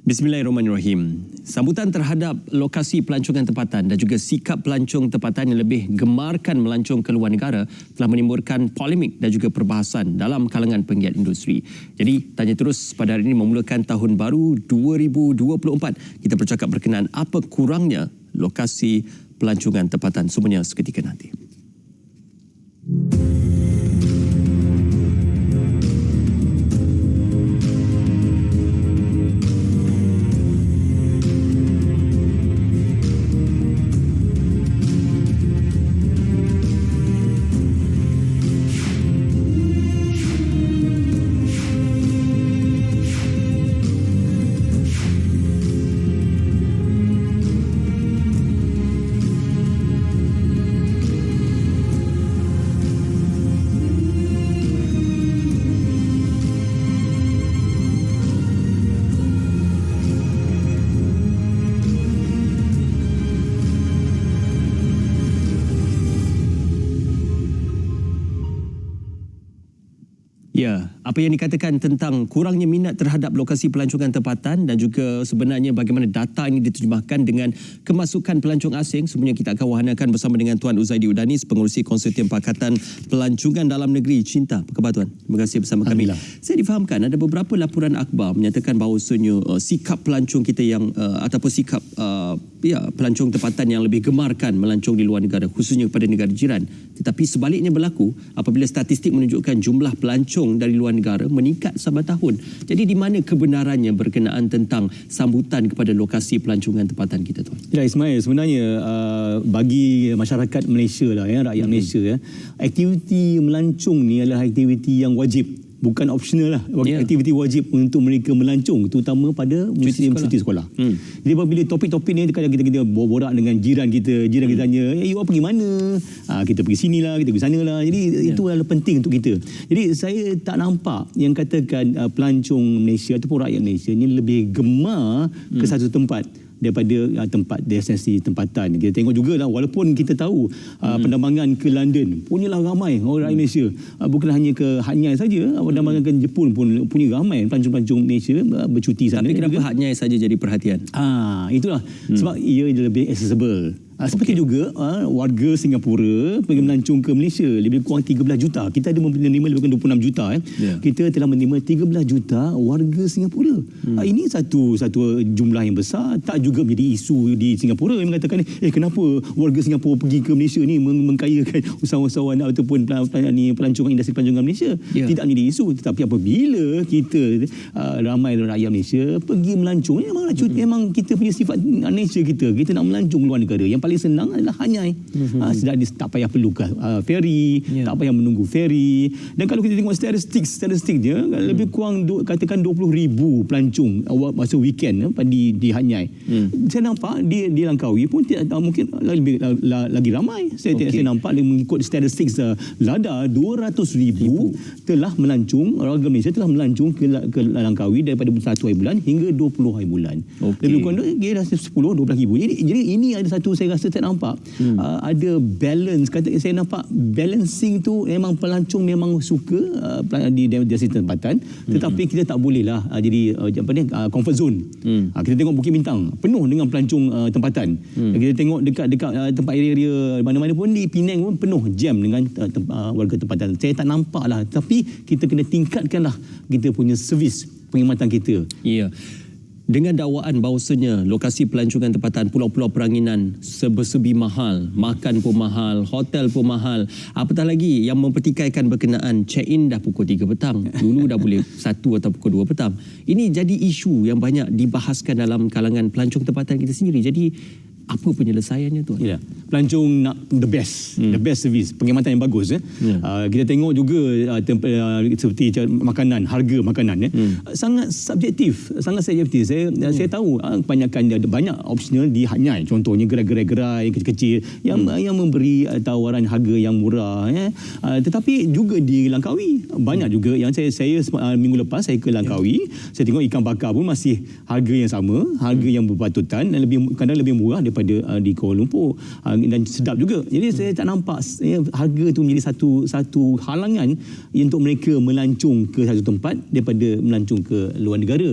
Bismillahirrahmanirrahim. Sambutan terhadap lokasi pelancongan tempatan dan juga sikap pelancong tempatan yang lebih gemarkan melancong ke luar negara telah menimbulkan polemik dan juga perbahasan dalam kalangan penggiat industri. Jadi, Tanya Terus pada hari ini memulakan tahun baru 2024. Kita bercakap berkenaan apa kurangnya lokasi pelancongan tempatan. Semuanya seketika nanti. Ya, apa yang dikatakan tentang kurangnya minat terhadap lokasi pelancongan tempatan dan juga sebenarnya bagaimana data ini diterjemahkan dengan kemasukan pelancong asing, semuanya kita akan wahanakan bersama dengan Tuan Uzaidi Udanis, Pengerusi Konsortium Pakatan Pelancongan Dalam Negeri Cinta. Apa khabar Tuan? Terima kasih bersama kami. Saya difahamkan ada beberapa laporan akhbar menyatakan bahawasanya sikap pelancong kita yang ataupun sikap pelancong tempatan yang lebih gemarkan melancong di luar negara, khususnya kepada negara jiran. Tetapi sebaliknya berlaku apabila statistik menunjukkan jumlah pelancong dari luar negara meningkat saban tahun. Jadi di mana kebenarannya berkenaan tentang sambutan kepada lokasi pelancongan tempatan kita Tuan? Ya Ismail, sebenarnya bagi masyarakat Malaysia lah rakyat Malaysia aktiviti melancong ni adalah aktiviti yang wajib. Bukan optional lah, aktiviti wajib untuk mereka melancong, terutama pada musim cuti sekolah. Jadi apabila topik-topik ni kita borak dengan jiran kita tanya, you all pergi mana? Kita pergi sini lah, kita pergi sana lah. Jadi itu adalah penting untuk kita. Jadi saya tak nampak yang katakan pelancong Malaysia ataupun rakyat Malaysia ni lebih gemar ke satu tempat daripada tempat destinasi tempatan. Kita tengok jugalah, walaupun kita tahu penerbangan ke London punyalah ramai orang Malaysia. Bukan hanya ke Hat Yai saja, penerbangan ke Jepun pun punya ramai pelancong-pelancong Malaysia bercuti sana. Tapi kenapa Hat Yai saja jadi perhatian? Itulah sebab ia lebih accessible. Seperti juga warga Singapura pergi melancong ke Malaysia lebih kurang 13 juta. Kita ada menerima lebih kurang 26 juta. Kita telah menerima 13 juta warga Singapura. Ini satu jumlah yang besar. Tak juga menjadi isu di Singapura yang mengatakan kenapa warga Singapura pergi ke Malaysia ni mengkayakan usahawan-usahawan ataupun pelancongan industri pelancongan Malaysia. Tidak menjadi isu. Tetapi apabila kita ramai rakyat Malaysia pergi melancong, memang kita punya sifat nature kita nak melancong luar negara. Yang paling senang adalah Hat Yai. Tak payah perlu ferry, tak payah menunggu ferry. Dan kalau kita tengok statistik dia, lebih kurang katakan 20,000 pelancong masa weekend di Hat Yai. Saya nampak di Langkawi pun mungkin lagi ramai. Saya nampak mengikut statistik LADA 200,000 telah melancong, warga Malaysia telah melancong ke Langkawi daripada 1 hari bulan hingga 20 hari bulan. Lebih kurang dia dah 10-12,000. Jadi ini ada satu saya rasa saya nampak ada balance. Saya nampak balancing tu memang pelancong memang suka di destinasi tempatan, tetapi kita tak boleh lah jadi comfort zone. Kita tengok Bukit Bintang penuh dengan pelancong tempatan. Kita tengok dekat tempat area mana-mana pun di Penang pun penuh jam dengan warga tempatan. Saya tak nampak lah, tapi kita kena tingkatkanlah kita punya servis perkhidmatan kita. Ya. Dengan dakwaan bahawasanya lokasi pelancongan tempatan pulau-pulau peranginan serba-serbi mahal, makan pun mahal, hotel pun mahal, apatah lagi yang mempertikaikan berkenaan check-in dah pukul 3 petang. Dulu dah boleh 1 atau pukul 2 petang. Ini jadi isu yang banyak dibahaskan dalam kalangan pelancong tempatan kita sendiri. Jadi apa penyelesaiannya tuan? Ya, pelancong nak the best service, perkhidmatan yang bagus. Kita tengok juga seperti makanan, harga makanan sangat subjektif. Saya tahu kebanyakan ada banyak optional di Hatnyai, contohnya gerai-gerai kecil-kecil yang memberi tawaran harga yang murah. Tetapi juga di Langkawi banyak juga yang saya minggu lepas saya ke Langkawi, saya tengok ikan bakar pun masih harga yang sama, harga yang berpatutan dan kadang lebih murah daripada di Kuala Lumpur dan sedap juga. Jadi saya tak nampak harga tu menjadi satu halangan untuk mereka melancong ke satu tempat daripada melancong ke luar negara.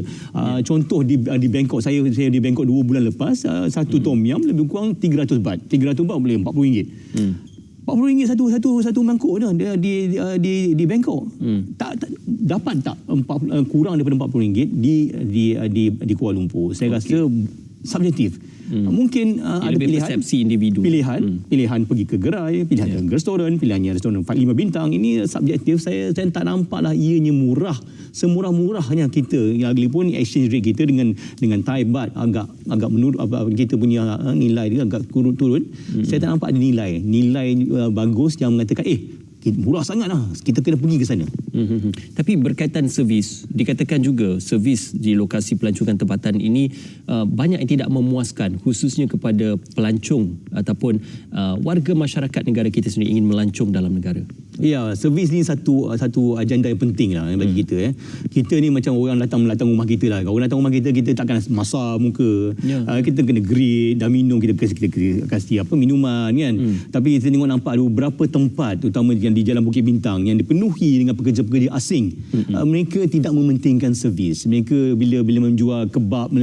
Contoh di Bangkok, saya di Bangkok 2 bulan lepas, satu tom yum lebih kurang 300 baht. 300 baht boleh RM40. RM40 satu mangkuk dah di Bangkok. Tak dapat tak kurang daripada RM40 di Kuala Lumpur. Saya rasa subjektif. Mungkin ada pilihan persepsi individu. Pilihan pergi ke gerai, pilihan ke restoran, pilihannya restoran 4-5 bintang. Ini subjektif. Saya tak nampaklah ianya murah. Semurah-murahnya kita. Lagipun exchange rate kita dengan Thai baht agak menurut kita punya nilai dia agak turun. Saya tak nampak ada nilai bagus yang mengatakan murah sangatlah, kita kena pergi ke sana. Tapi berkaitan servis, dikatakan juga servis di lokasi pelancongan tempatan ini banyak yang tidak memuaskan, khususnya kepada pelancong ataupun warga masyarakat negara kita sendiri ingin melancong dalam negara. Ya, servis ni satu agenda yang penting lah bagi kita. Kita ni macam orang datang rumah kita lah. Kalau orang datang rumah kita takkan masak muka. Kita kena greet, dah minum kita kasih minuman kan. Tapi kita tengok nampak ada beberapa tempat, terutama yang di Jalan Bukit Bintang, yang dipenuhi dengan pekerja-pekerja asing. Mereka tidak mementingkan servis. Mereka bila menjual kebab,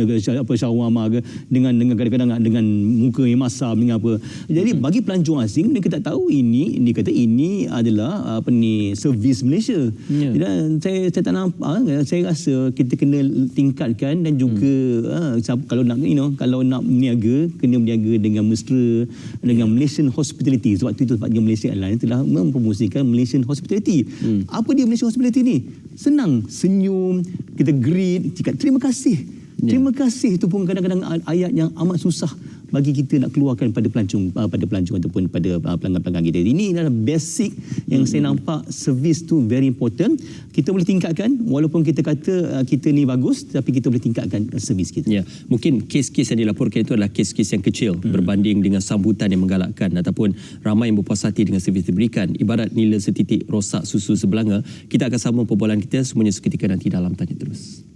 shawarma dengan kadang-kadang dengan muka yang masam dengan apa. Jadi bagi pelancong asing, mereka tak tahu ini adalah servis Malaysia. Dan saya tak nampak, saya rasa kita kena tingkatkan dan juga kalau nak berniaga, kena berniaga dengan mesra, dengan Malaysian Hospitality. Sebab itu Tempatan Malaysia Airlines telah mempromosikan Malaysian Hospitality. Apa dia Malaysian Hospitality ni? Senang, senyum, kita greet, cakap terima kasih. Terima kasih itu pun kadang-kadang ayat yang amat susah bagi kita nak keluarkan pada pelancong ataupun pada pelanggan-pelanggan kita. Ini adalah basic yang saya nampak, servis tu very important. Kita boleh tingkatkan, walaupun kita kata kita ni bagus, tapi kita boleh tingkatkan servis kita. Ya, mungkin kes-kes yang dilaporkan itu adalah kes-kes yang kecil berbanding dengan sambutan yang menggalakkan ataupun ramai yang berpuas hati dengan servis diberikan. Ibarat nila setitik rosak susu sebelanga. Kita akan sambung perbualan kita semuanya seketika nanti dalam Tanya Terus.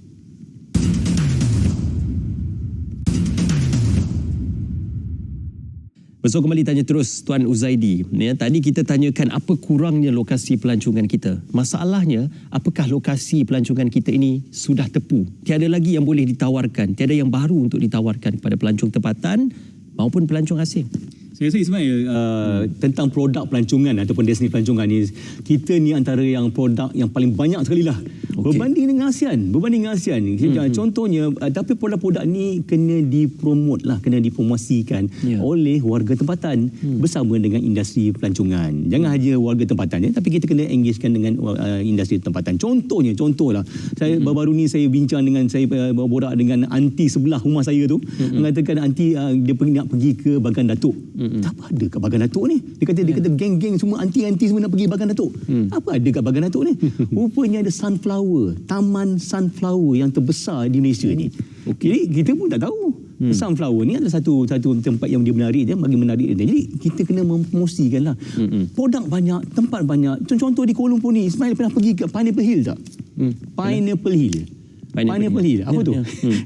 Besok kembali Tanya Terus Tuan Uzaidi. Tadi kita tanyakan apa kurangnya lokasi pelancongan kita. Masalahnya, apakah lokasi pelancongan kita ini sudah tepu? Tiada lagi yang boleh ditawarkan. Tiada yang baru untuk ditawarkan kepada pelancong tempatan maupun pelancong asing. Saya rasa Ismail, tentang produk pelancongan ataupun destinasi pelancongan ni, kita ni antara yang produk yang paling banyak sekali lah. Berbanding dengan ASEAN. Contohnya, tapi produk-produk ni kena dipromot lah, kena dipromosikan oleh warga tempatan bersama dengan industri pelancongan. Jangan hanya warga tempatan, tapi kita kena engagekan dengan industri tempatan. Contohlah, saya baru-baru ni saya bincang dengan, saya berborak dengan anti sebelah rumah saya tu, mengatakan anti dia nak pergi ke Bagan Datuk. Apa ada kat Bagan Datuk ni? Dia kata geng-geng semua anti-anti semua nak pergi Bagan Datuk. Apa ada kat Bagan Datuk ni? Rupanya ada sunflower, taman sunflower yang terbesar di Malaysia ni. Jadi kita pun tak tahu. Sunflower ni adalah satu tempat yang dia menarik dia, bagi menarik dia. Jadi kita kena mempromosikan lah. Produk banyak, tempat banyak. Contoh di Kuala Lumpur ni, Ismail pernah pergi ke Pineapple Hill tak? Pineapple Hill. Apa tu?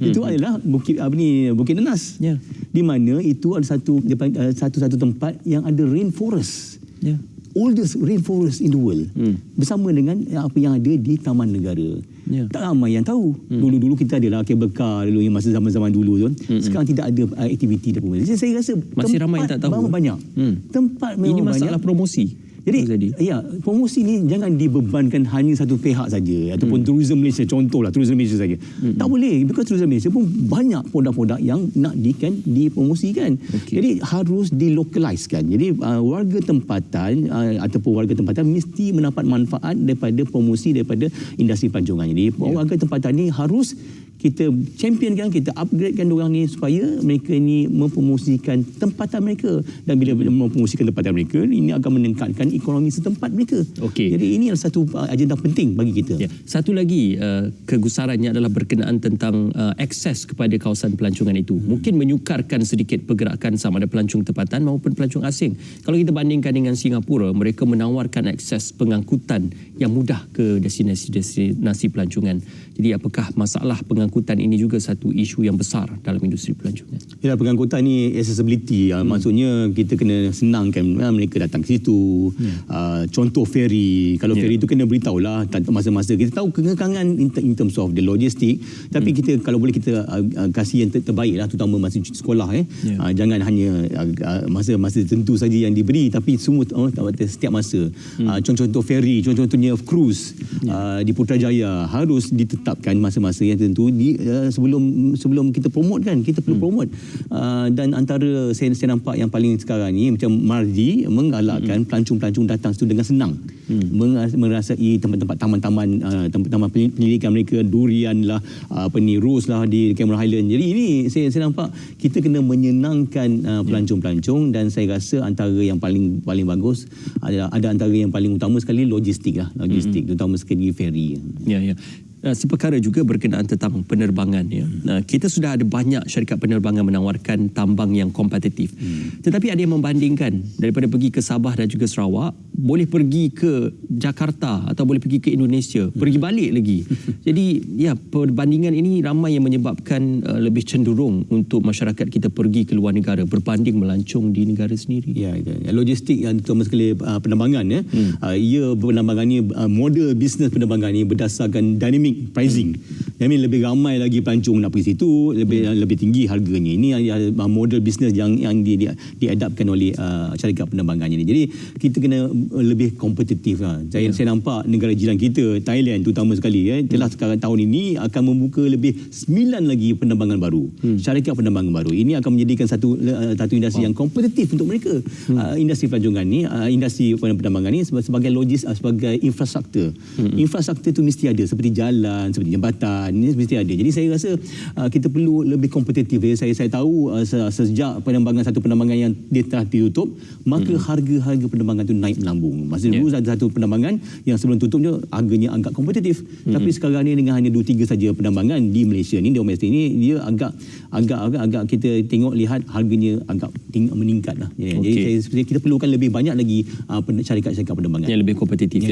Itu adalah Bukit Nenas. Di mana itu ada satu tempat yang ada rainforest. Oldest rainforest in the world. Bersama dengan apa yang ada di Taman Negara. Tak ramai yang tahu. Dulu-dulu kita adalah kabel car dulu, yang masa zaman-zaman dulu tu. Sekarang tidak ada aktiviti dan promosi. Jadi saya rasa masih ramai yang tak tahu. Banyak. Tempat memang ini masalah banyak. Promosi. Jadi promosi ni jangan dibebankan hanya satu pihak saja ataupun Tourism Malaysia, contohlah Tourism Malaysia saja. Tak boleh, because Tourism Malaysia pun banyak produk-produk yang nak dipromosikan. Jadi harus dilokaliskan. Jadi warga tempatan ataupun warga tempatan mesti mendapat manfaat daripada promosi daripada industri pelancongan. Jadi warga tempatan ni harus kita championkan, kita upgradekan diorang ni supaya mereka ni mempromosikan tempatan mereka, dan bila mempromosikan tempatan mereka, ini akan meningkatkan ekonomi setempat mereka. Okey. Jadi ini adalah satu agenda penting bagi kita. Ya. Satu lagi kegusarannya adalah berkenaan tentang akses kepada kawasan pelancongan itu. Mungkin menyukarkan sedikit pergerakan sama ada pelancong tempatan maupun pelancong asing. Kalau kita bandingkan dengan Singapura, mereka menawarkan akses pengangkutan yang mudah ke destinasi pelancongan. Jadi apakah masalah pengangkutan ini juga satu isu yang besar dalam industri pelancongan? Ya, pengangkutan ni accessibility. Maksudnya kita kena senangkan mereka datang ke situ. Contoh ferry. Kalau ferry tu kena beritahulah masa-masa. Kita tahu kekangan in terms of the logistik. Tapi kita kalau boleh kita kasih yang terbaik lah, terutama masa sekolah. Jangan hanya masa tertentu saja yang diberi, tapi semua setiap masa. Contoh ferry, contohnya cruise di Putrajaya harus ditetapkan masa-masa yang tertentu sebelum kita promote kan. Kita perlu promote. Dan antara saya nampak yang paling sekarang ni macam Mardi menggalakkan pelancong-pelancong datang situ dengan senang. Merasai tempat-tempat taman-taman penyelidikan mereka, durian lah, Rose lah di Cameron Highland. Jadi ini saya nampak kita kena menyenangkan pelancong-pelancong, dan saya rasa antara yang paling bagus adalah ada antara yang paling utama sekali logistik lah, terutama sekali ferry. Ya. Seperkara juga berkenaan tentang penerbangan. Kita sudah ada banyak syarikat penerbangan menawarkan tambang yang kompetitif. Tetapi ada yang membandingkan daripada pergi ke Sabah dan juga Sarawak, boleh pergi ke Jakarta atau boleh pergi ke Indonesia, pergi balik lagi. Jadi perbandingan ini ramai yang menyebabkan lebih cenderung untuk masyarakat kita pergi ke luar negara berbanding melancong di negara sendiri. Ya. Logistik yang terutama sekali penerbangan penerbangan ni, model bisnes penerbangan ni berdasarkan dynamic pricing. Lebih ramai lagi pelancong nak pergi situ, lebih tinggi harganya. Ini model bisnes yang diadaptkan oleh syarikat penerbangan ini. Jadi kita kena lebih kompetitif lah. Saya nampak negara jiran kita, Thailand terutama sekali, telah sekarang tahun ini akan membuka lebih 9 lagi penerbangan baru, syarikat penerbangan baru. Ini akan menjadikan satu industri yang kompetitif untuk mereka. Industri pelancongan ni, industri penerbangan ni sebagai sebagai infrastruktur. Infrastruktur itu mesti ada, seperti jalan, seperti jambatan, ini mesti ada. Jadi saya rasa kita perlu lebih kompetitif. Saya tahu sejak satu penerbangan yang dia telah ditutup, maka harga-harga penerbangan itu naik melambung. Masa dulu ada satu penerbangan yang sebelum tutupnya harganya agak kompetitif. Tapi sekarang ni dengan hanya 2-3 saja penerbangan di Malaysia ni, domestik ni, dia agak kita lihat harganya agak meningkat lah. Jadi kita perlukan lebih banyak lagi syarikat-syarikat penerbangan yang lebih kompetitif.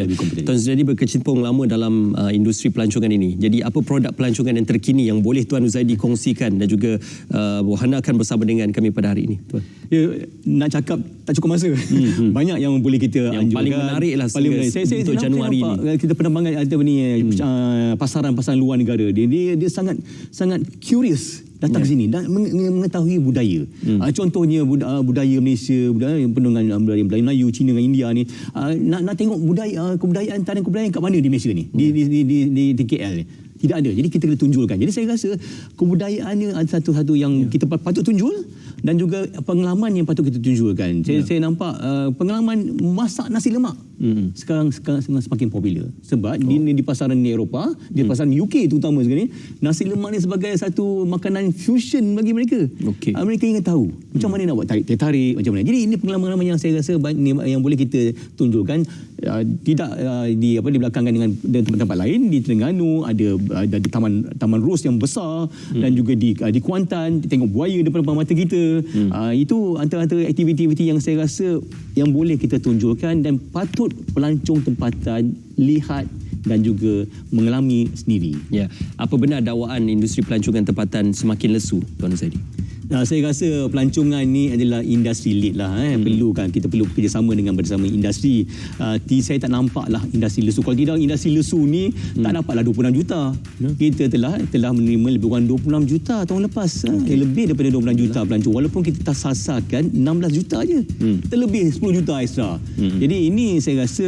Tuan Zuzaidi berkecimpung lama dalam industri pelancongan ini. Jadi apa produk pelancongan yang terkini yang boleh Tuan Zuzaidi kongsikan dan juga wahanakan bersama dengan kami pada hari ini, Tuan? Nak cakap tak cukup masa. Banyak yang boleh kita yang anjurkan. Paling menarik lah untuk Januari ini. Kita penerbangan pasaran-pasaran luar negara. Dia sangat curious datang sini dan mengetahui budaya. Contohnya budaya Malaysia, budaya Melayu, Cina dengan India ni. Nak tengok kebudayaan kat mana di Malaysia ni, di KL ni. Tidak ada. Jadi kita kena tunjulkan. Jadi saya rasa kebudayaannya satu-satu yang kita patut tunjul, dan juga pengalaman yang patut kita tunjulkan. Saya nampak pengalaman masak nasi lemak sekarang semakin popular. Sebab di pasaran di Eropah, di pasaran UK terutama sekali, nasi lemak ni sebagai satu makanan fusion bagi mereka. Mereka ingin tahu macam mana nak buat tarik-tarik macam mana. Jadi ini pengalaman-pengalaman yang saya rasa yang boleh kita tunjulkan. Tidak di belakangkan dengan tempat-tempat lain. Di Terengganu ada taman Rose yang besar, dan juga di Kuantan tengok buaya depan mata kita. Itu antara aktiviti-aktiviti yang saya rasa yang boleh kita tunjulkan dan patut pelancong tempatan lihat dan juga mengalami sendiri. Apa benar dakwaan industri pelancongan tempatan semakin lesu, Tuan Zuzaidi? Saya rasa pelancongan ni adalah industri lead lah. Kita perlu bekerjasama bersama industri. Saya tak nampak lah industri lesu. Kalau tidak, industri lesu ni tak dapatlah 26 juta. Kita telah menerima lebih kurang 26 juta tahun lepas. Lebih daripada 26 juta pelancong. Walaupun kita tak sasarkan 16 juta je. Terlebih 10 juta extra. Jadi ini saya rasa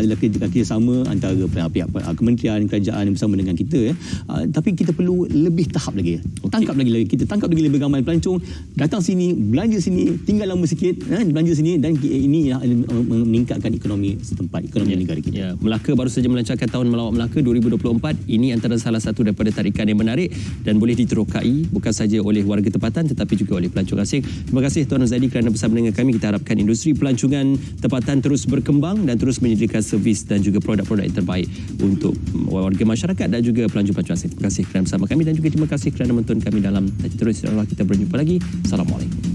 adalah kerjasama antara pihak kementerian, kerajaan bersama dengan kita. Tapi kita perlu lebih tahap lagi. Kita tangkap lagi lebih ramai pelancong. pelancong datang sini, belanja sini, tinggal lama sikit, belanja sini, dan ini yang meningkatkan ekonomi setempat, ekonomi negara kita. Ya, Melaka baru saja melancarkan Tahun Melawat Melaka 2024. Ini antara salah satu daripada tarikan yang menarik dan boleh diterokai bukan saja oleh warga tempatan tetapi juga oleh pelancong asing. Terima kasih Tuan Razadi kerana bersama dengan kami. Kita harapkan industri pelancongan tempatan terus berkembang dan terus menyediakan servis dan juga produk-produk yang terbaik untuk warga masyarakat dan juga pelancong-pelancong asing. Terima kasih kerana bersama kami dan juga terima kasih kerana menonton kami dalam Terus. InsyaAllah kita berjumpa lagi. Assalamualaikum.